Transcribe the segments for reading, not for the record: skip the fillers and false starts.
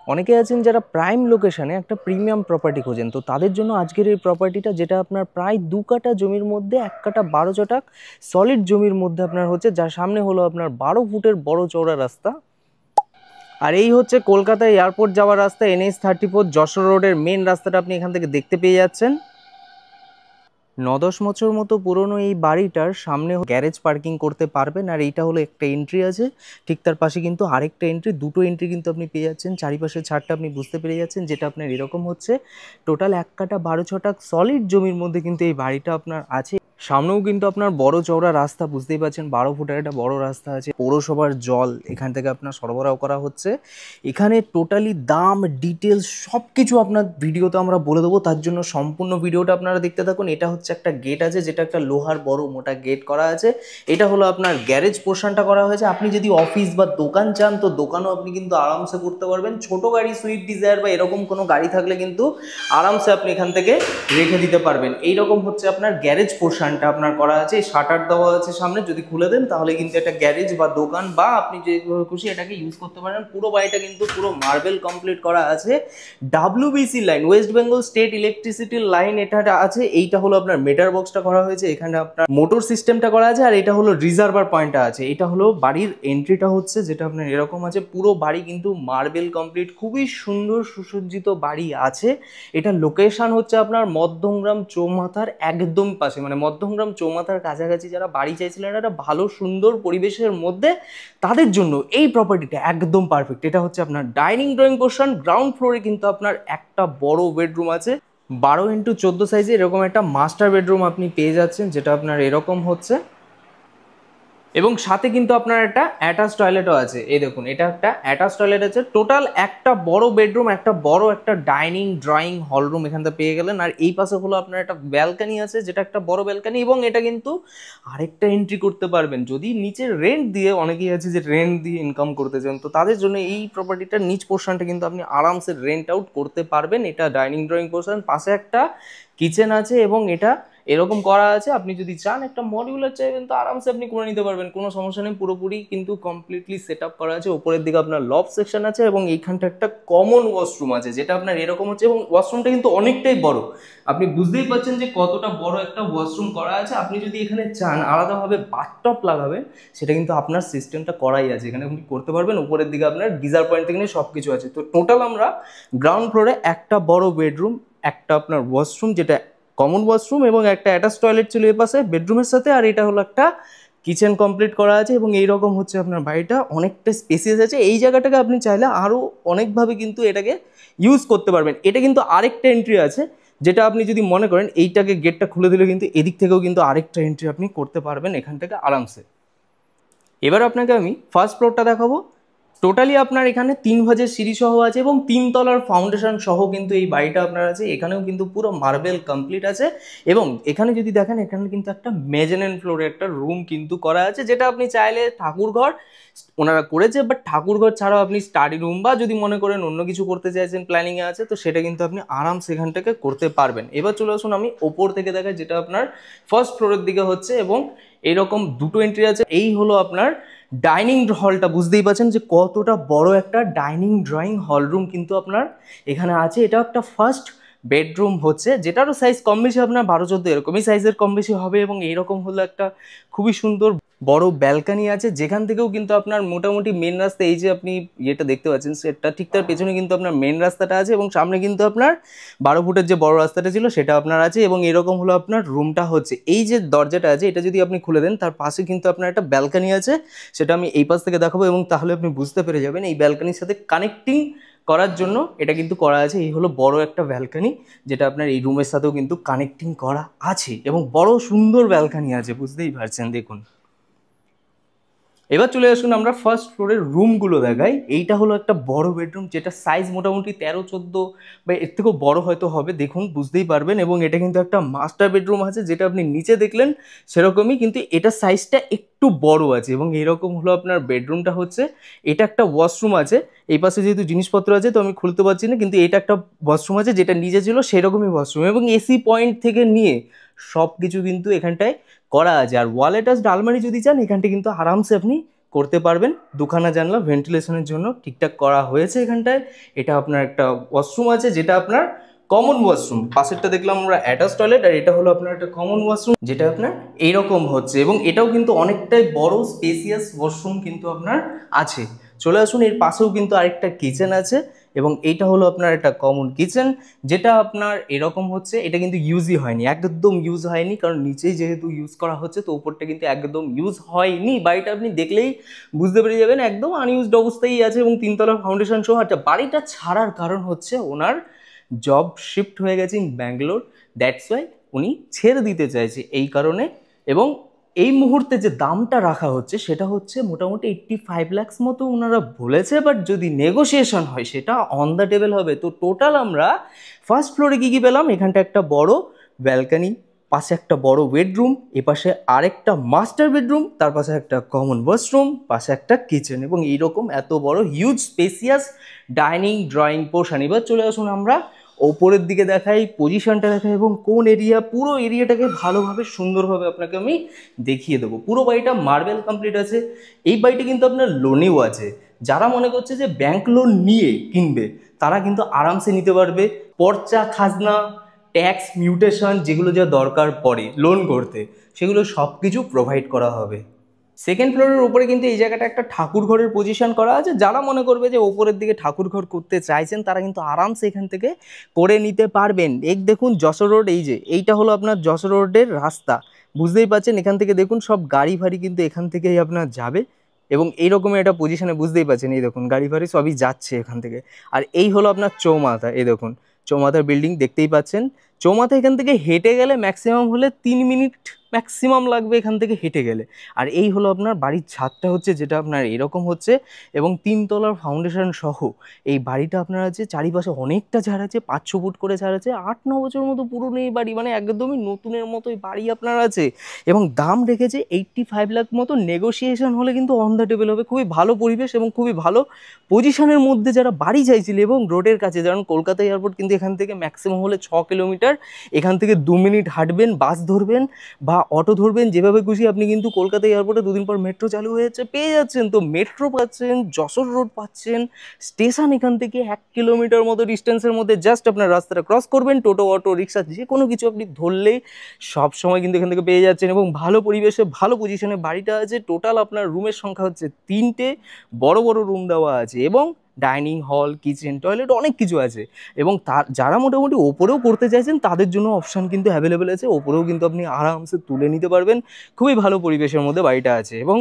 অনেকে আছেন যারা প্রাইম লোকেশনে একটা প্রিমিয়াম প্রপার্টি খোঁজেন, তো তাদের জন্য আজকের এই প্রপার্টিটা, যেটা আপনার প্রায় 2 কাঠা জমির মধ্যে 1 কাঠা 12 ছটাক সলিড জমির মধ্যে আপনার হচ্ছে, যার সামনে হলো আপনার 12 ফুটের বড় চওড়া রাস্তা। আর এই হচ্ছে কলকাতা এয়ারপোর্ট যাওয়ার রাস্তা, NH-34 যশোর রোডের মেন রাস্তাটা আপনি এখান থেকে দেখতে পেয়ে যাচ্ছেন। 9-10 বছর মতো পুরনো এই বাড়িটার সামনে গ্যারেজ পার্কিং করতে পারবেন। আর এইটা হলো একটা এন্ট্রি আছে, ঠিক তার পাশে কিন্তু আরেকটা এন্ট্রি, দুটো এন্ট্রি কিন্তু আপনি পেয়ে যাচ্ছেন। চারিপাশে ছাদটা আপনি বুঝতে পেরে যাচ্ছেন, যেটা আপনার এরকম হচ্ছে। টোটাল 1 কাঠা 12 ছটাক সলিড জমির মধ্যে কিন্তু এই বাড়িটা আপনার আছে। সামনেও কিন্তু আপনার বড় চওড়া রাস্তা, বুঝতেই পারছেন 12 ফুটের একটা বড় রাস্তা আছে। পৌরসভার জল এখান থেকে আপনার সরবরাহ করা হচ্ছে। এখানে টোটালি দাম, ডিটেলস সব কিছু আপনার ভিডিওতে আমরা বলে দেবো, তার জন্য সম্পূর্ণ ভিডিওটা আপনারা দেখতে থাকুন। এটা হচ্ছে একটা গেট আছে, যেটা একটা লোহার বড় মোটা গেট করা আছে। এটা হলো আপনার গ্যারেজ পোর্শনটা করা হয়েছে। আপনি যদি অফিস বা দোকান চান, তো দোকানও আপনি কিন্তু আরামসে করতে পারবেন। ছোট গাড়ি, সুইফট ডিজায়ার বা এরকম কোনো গাড়ি থাকলে কিন্তু আরামসে আপনি এখান থেকে রেখে দিতে পারবেন। এইরকম হচ্ছে আপনার গ্যারেজ পোর্শনটা আপনার করা আছে। শাটার দেওয়া আছে সামনে, যদি খুলে দেন তাহলে কিন্তু একটা গ্যারেজ বা দোকান বা আপনি যেভাবে খুশি এটাকে ইউজ করতে পারেন। পুরো বাড়িটা কিন্তু পুরো মার্বেল কমপ্লিট করা আছে। WBC line, West Bengal state electricity line এটা আছে। এইটা হলো আপনার মিটার বক্সটা করা হয়েছে, এখানে আপনার মোটর সিস্টেমটা করা আছে। আর এটা হলো রিজার্ভার পয়েন্টটা আছে। এটা হলো বাড়ির এন্ট্রিটা হচ্ছে, যেটা আপনার এরকম আছে। পুরো বাড়ি কিন্তু মার্বেল কমপ্লিট, খুবই সুন্দর সুসজ্জিত বাড়ি আছে। এটা লোকেশন হচ্ছে আপনার মধ্যমগ্রাম চৌমাথার একদম পাশে, মানে মধ্যমগ্রাম চৌমাথার কাছাকাছি যারা বাড়ি চাইছিলেন একটা ভালো সুন্দর পরিবেশের মধ্যে, তাদের জন্য এই প্রপার্টিটা একদম পারফেক্ট। এটা হচ্ছে আপনার ডাইনিং ড্রয়িং পোর্শন। গ্রাউন্ড ফ্লোরে কিন্তু আপনার একটা বড় বেডরুম আছে, 12x14 সাইজে এরকম একটা মাস্টার বেডরুম আপনি পেয়ে যাচ্ছেন, যেটা আপনার এরকম হচ্ছে। এবং সাথে কিন্তু আপনার একটা অ্যাটাচ টয়লেটও আছে। এই দেখুন, এটা একটা অ্যাটাচ টয়লেট আছে। টোটাল একটা বড় বেডরুম, একটা বড় একটা ডাইনিং ড্রয়িং হলরুম এখান থেকে পেয়ে গেলেন। আর এই পাশে হলো আপনার একটা ব্যালকানি আছে, যেটা একটা বড় ব্যালকানি। এবং এটা কিন্তু আরেকটা এন্ট্রি করতে পারবেন যদি নিচের রেন্ট দিয়ে, অনেকেই আছে যে রেন্ট দিয়ে ইনকাম করতে চান, তো তাদের জন্য এই প্রপার্টিটার নিচ পোর্শনটা কিন্তু আপনি আরামসে রেন্ট আউট করতে পারবেন। এটা ডাইনিং ড্রয়িং পোর্শন, পাশে একটা কিচেন আছে এবং এটা এরকম করা আছে। আপনি যদি চান একটা মডিউলার চাইবেন তো আরামসে আপনি করে নিতে পারবেন, কোনো সমস্যা নেই। পুরোপুরি কিন্তু কমপ্লিটলি সেট আপ করা আছে। উপরের দিকে আপনার লফট সেকশন আছে এবং এইখানটা একটা কমন ওয়াশরুম আছে, যেটা আপনার এরকম হচ্ছে। এবং ওয়াশরুমটা কিন্তু অনেকটাই বড়, আপনি বুঝতেই পারছেন যে কতটা বড় একটা ওয়াশরুম করা আছে। আপনি যদি এখানে চান আলাদাভাবে বাথটব লাগাবেন, সেটা কিন্তু আপনার সিস্টেমটা করাই আছে, এখানে আপনি করতে পারবেন। উপরের দিকে আপনার গিজার পয়েন্ট থেকে নিয়ে সব কিছু আছে। তো টোটাল আমরা গ্রাউন্ড ফ্লোরে একটা বড় বেডরুম, একটা আপনার ওয়াশরুম, যেটা কমন ওয়াশরুম, এবং একটা অ্যাটাচ টয়লেট ছিল এই পাশে বেডরুমের সাথে। আর এটা হলো একটা কিচেন কমপ্লিট করা আছে। এবং এইরকম হচ্ছে আপনার বাড়িটা, অনেকটা স্পেসিয়াস আছে। এই জায়গাটাকে আপনি চাইলে আরও অনেকভাবে কিন্তু এটাকে ইউজ করতে পারবেন। এটা কিন্তু আরেকটা এন্ট্রি আছে, যেটা আপনি যদি মনে করেন এইটাকে গেটটা খুলে দিলে কিন্তু এদিক থেকেও কিন্তু আরেকটা এন্ট্রি আপনি করতে পারবেন এখান থেকে আরামসে। এবার আপনাকে আমি ফার্স্ট ফ্লোরটা দেখাবো। টোটালি আপনার এখানে 3 ভাঁজের সিঁড়ি সহ আছে এবং 3 তলার ফাউন্ডেশন সহ কিন্তু এই বাড়িটা আপনার আছে। এখানেও কিন্তু পুরো মার্বেল কমপ্লিট আছে। এবং এখানে যদি দেখেন, এখানে কিন্তু একটা মেজানিন ফ্লোরে একটা রুম কিন্তু করা আছে, যেটা আপনি চাইলে ঠাকুরঘর ওনারা করেছে, বাট ঠাকুরঘর ছাড়াও আপনি স্টাডি রুম বা যদি মনে করেন অন্য কিছু করতে চাইছেন, প্ল্যানিংয়ে আছে, তো সেটা কিন্তু আপনি আরাম সেখান থেকে করতে পারবেন। এবার চলে আসুন আমি ওপর থেকে দেখাই, যেটা আপনার ফার্স্ট ফ্লোরের দিকে হচ্ছে। এবং এইরকম দুটো এন্ট্রি আছে। এই হলো আপনার ডাইনিং হলটা, বুঝতেই পারছেন যে কতটা বড় একটা ডাইনিং ড্রয়িং হল রুম কিন্তু আপনার এখানে আছে। এটা একটা ফার্স্ট বেডরুম হচ্ছে, যেটারও সাইজ কম বেশি আপনার 12-14 এরকমই সাইজের কম বেশি হবে। এবং এইরকম হলো একটা খুবই সুন্দর বড় ব্যালকানি আছে, যেখান থেকেও কিন্তু আপনার মোটামুটি মেন রাস্তা, এই যে আপনি ইয়েটা দেখতে পাচ্ছেন সেটা, ঠিক তার পেছনে কিন্তু আপনার মেন রাস্তাটা আছে। এবং সামনে কিন্তু আপনার 12 ফুটের যে বড় রাস্তাটা ছিল সেটা আপনার আছে। এবং এরকম হলো আপনার রুমটা হচ্ছে। এই যে দরজাটা আছে, এটা যদি আপনি খুলে দেন, তার পাশে কিন্তু আপনার একটা ব্যালকানি আছে, সেটা আমি এই পাশ থেকে দেখাবো। এবং তাহলে আপনি বুঝতে পেরে যাবেন এই ব্যালকানির সাথে কানেক্টিং করার জন্য এটা কিন্তু করা আছে। এই হলো বড় একটা ব্যালকানি, যেটা আপনার এই রুমের সাথেও কিন্তু কানেক্টিং করা আছে। এবং বড় সুন্দর ব্যালকানি আছে, বুঝতেই পারছেন। দেখুন, এবার চলে আসুন আমরা ফার্স্ট ফ্লোরের রুমগুলো দেখাই। এইটা হলো একটা বড় বেডরুম, যেটা সাইজ মোটামুটি 13-14 বা এর থেকেও বড় হয়তো হবে, দেখুন বুঝতেই পারবেন। এবং এটা কিন্তু একটা মাস্টার বেডরুম আছে, যেটা আপনি নিচে দেখলেন সেরকমই, কিন্তু এটা সাইজটা একটু বড় আছে। এবং এরকম হলো আপনার বেডরুমটা হচ্ছে। এটা একটা ওয়াশরুম আছে, এই পাশে যেহেতু জিনিসপত্র আছে তো আমি খুলতে পারছি না, কিন্তু এটা একটা ওয়াশরুম আছে, যেটা নিচে ছিল সেরকমই ওয়াশরুম। এবং এসি পয়েন্ট থেকে নিয়ে সব কিছু কিন্তু এখানটায় করা আছে। আর ওয়াল অ্যাটাচড আলমারি যদি চান, এখানটা কিন্তু আরামসে আপনি করতে পারবেন। দুখানা জানলা ভেন্টিলেশনের জন্য ঠিকঠাক করা হয়েছে এখানটায়। এটা আপনার একটা ওয়াশরুম আছে, যেটা আপনার কমন ওয়াশরুম। পাশেরটা দেখলাম আমরা অ্যাটাচ টয়লেট, আর এটা হলো আপনার একটা কমন ওয়াশরুম, যেটা আপনার এইরকম হচ্ছে। এবং এটাও কিন্তু অনেকটাই বড় স্পেসিয়াস ওয়াশরুম কিন্তু আপনার আছে। চলে আসুন, এর পাশেও কিন্তু আরেকটা কিচেন আছে, এবং এইটা হলো আপনার একটা কমন কিচেন, যেটা আপনার এরকম হচ্ছে। এটা কিন্তু ইউজই হয়নি, একদম ইউজ হয়নি, কারণ নিচেই যেহেতু ইউজ করা হচ্ছে, তো উপরটা কিন্তু একদম ইউজ হয়নি। বাড়িটা আপনি দেখলেই বুঝতে পেরে যাবেন একদম আনইউজড অবস্থায় আছে, এবং তিনতলা ফাউন্ডেশন সহ। আচ্ছা, বাড়িটা ছাড়ার কারণ হচ্ছে ওনার জব শিফট হয়ে গেছে ইন ব্যাঙ্গালোর, দ্যাটস ওয়াই উনি ছেড়ে দিতে চাইছে এই কারণে। এবং এই মুহূর্তে যে দামটা রাখা হচ্ছে সেটা হচ্ছে মোটামুটি 85 লাখস মতো ওনারা বলেছে, বাট যদি নেগোসিয়েশন হয় সেটা অন দ্য টেবিল হবে। তো টোটাল আমরা ফার্স্ট ফ্লোরে কী কী পেলাম, এখানটা একটা বড় ব্যালকানি, পাশে একটা বড় বেডরুম, এপাশে আরেকটা মাস্টার বেডরুম, তার পাশে একটা কমন ওয়াশরুম, পাশে একটা কিচেন, এবং এইরকম এত বড় huge spacious dining drawing portion. এবার চলে আসুন আমরা ওপরের দিকে দেখাই, পজিশনটা দেখাই, এবং কোন এরিয়া, পুরো এরিয়াটাকে ভালোভাবে সুন্দরভাবে আপনাকে আমি দেখিয়ে দেবো। পুরো বাড়িটা মার্বেল কমপ্লিট আছে। এই বাড়িটা কিন্তু আপনার লোনেও আছে। যারা মনে করছে যে ব্যাংক লোন নিয়ে কিনবে, তারা কিন্তু আরামসে নিতে পারবে। পর্চা, খাজনা, ট্যাক্স, মিউটেশন, যেগুলো যা দরকার পড়ে লোন করতে, সেগুলো সব কিছু প্রোভাইড করা হবে। সেকেন্ড ফ্লোরের উপরে কিন্তু এই জায়গাটা একটা ঠাকুর ঘরের পজিশন করা আছে। যারা মনে করবে যে ওপরের দিকে ঠাকুর ঘর করতে চাইছেন, তারা কিন্তু আরামসে এখান থেকে করে নিতে পারবেন। এই দেখুন যশোর রোড, এই যে এইটা হলো আপনার যশোর রোডের রাস্তা, বুঝতেই পারছেন। এখান থেকে দেখুন সব গাড়ি ফাড়ি কিন্তু এখান থেকেই আপনার যাবে, এবং এইরকমের একটা পজিশনে বুঝতেই পারছেন। এই দেখুন গাড়ি ফাড়ি সবই যাচ্ছে এখান থেকে। আর এই হলো আপনার চৌমাথা, এই দেখুন চৌমাথার বিল্ডিং দেখতেই পাচ্ছেন। চৌমাথা এখান থেকে হেঁটে গেলে ম্যাক্সিমাম হলে 3 মিনিট ম্যাক্সিমাম লাগবে এখান থেকে হেঁটে গেলে। আর এই হলো আপনার বাড়ির ছাদটা হচ্ছে, যেটা আপনার এরকম হচ্ছে, এবং 3 তলার ফাউন্ডেশন সহ এই বাড়িটা আপনার আছে। চারিপাশে অনেকটা ঝাড় আছে, 5-6 ফুট করে ঝাড় আছে। 8-9 বছর মতো পুরনো এই বাড়ি, মানে একদমই নতুনের মতোই বাড়ি আপনার আছে। এবং দাম রেখেছে 85 লাখ মতো। নেগোসিয়েশন হলে কিন্তু অন দ্য টেবিল হবে। খুবই ভালো পরিবেশ এবং খুবই ভালো পজিশনের মধ্যে যারা বাড়ি চাইছিল, এবং রোডের কাছে, যেমন কলকাতা এয়ারপোর্ট কিন্তু এখান থেকে ম্যাক্সিমাম হলে 6 কিলোমিটার। এখান থেকে 2 মিনিট হাঁটবেন, বাস ধরবেন বা অটো ধরবেন, যেভাবে খুশি আপনি কিন্তু কলকাতা এয়ারপোর্টে 2 দিন পর মেট্রো চালু হয়ে যাচ্ছে, পেয়ে যাচ্ছেন। তো মেট্রো পাচ্ছেন, যশোর রোড পাচ্ছেন, স্টেশন এখান থেকে 1 কিলোমিটার মতো ডিস্টেন্সের মধ্যে। জাস্ট আপনার রাস্তাটা ক্রস করবেন, টোটো, অটো, রিক্সা, যে কোনো কিছু আপনি ধরলেই সব সময় কিন্তু এখান থেকে পেয়ে যাচ্ছেন। এবং ভালো পরিবেশে ভালো পজিশনে বাড়িটা আছে। টোটাল আপনার রুমের সংখ্যা হচ্ছে 3টে, বড় বড় রুম দেওয়া আছে, এবং ডাইনিং হল, কিচেন, টয়লেট, অনেক কিছু আছে। এবং তার যারা মোটামুটি ওপরেও করতে চাইছেন, তাদের জন্য অপশান কিন্তু অ্যাভেলেবেল আছে। ওপরেও কিন্তু আপনি আরামসে তুলে নিতে পারবেন। খুবই ভালো পরিবেশের মধ্যে বাড়িটা আছে। এবং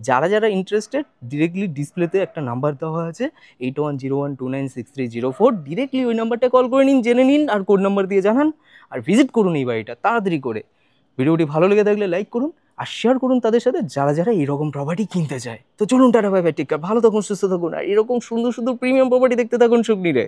যারা যারা ইন্টারেস্টেড, ডিরেক্টলি ডিসপ্লেতে একটা নাম্বার দেওয়া আছে, 8101296304। ডিরেক্টলি ওই নাম্বারটা কল করে নিন, জেনে নিন, আর কোড নাম্বার দিয়ে জানান, আর ভিজিট করুন এই বাড়িটা তাড়াতাড়ি করে। ভিডিওটি ভালো লেগে থাকলে লাইক করুন, আর শেয়ার করুন তাদের সাথে যারা যারা এরকম প্রপার্টি কিনতে চায়। তো চলুন, tata, bye bye, take care, ভালো থাকুন, সুস্থ থাকুন, আর এরকম সুন্দর সুন্দর প্রিমিয়াম প্রপার্টি দেখতে থাকুন শুকনিরে।